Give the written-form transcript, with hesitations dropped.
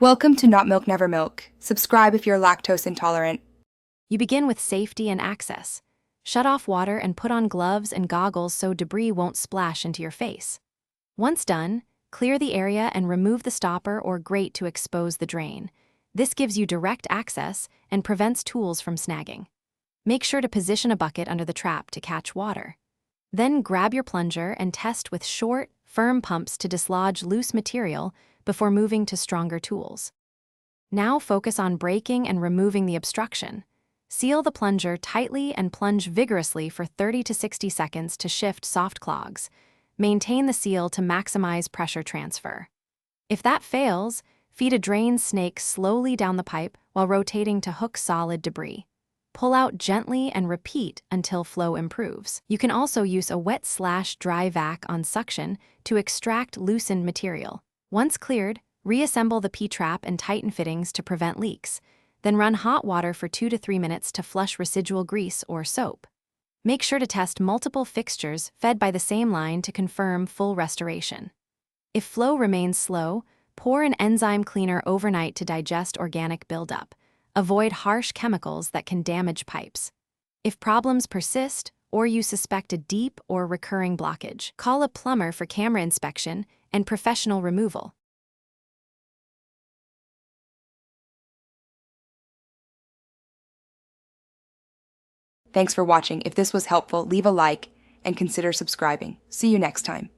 Welcome to Not Milk Never Milk. Subscribe if you're lactose intolerant. You begin with safety and access. Shut off water and put on gloves and goggles so debris won't splash into your face. Once done, clear the area and remove the stopper or grate to expose the drain. This gives you direct access and prevents tools from snagging. Make sure to position a bucket under the trap to catch water. Then grab your plunger and test with short, firm pumps to dislodge loose material before moving to stronger tools. Now focus on breaking and removing the obstruction. Seal the plunger tightly and plunge vigorously for 30 to 60 seconds to shift soft clogs. Maintain the seal to maximize pressure transfer. If that fails, feed a drain snake slowly down the pipe while rotating to hook solid debris. Pull out gently and repeat until flow improves. You can also use a wet/dry vac on suction to extract loosened material. Once cleared, reassemble the P-trap and tighten fittings to prevent leaks. Then run hot water for 2 to 3 minutes to flush residual grease or soap. Make sure to test multiple fixtures fed by the same line to confirm full restoration. If flow remains slow, pour an enzyme cleaner overnight to digest organic buildup. Avoid harsh chemicals that can damage pipes. If problems persist, or you suspect a deep or recurring blockage, call a plumber for camera inspection and professional removal. Thanks for watching. If this was helpful, leave a like and consider subscribing. See you next time.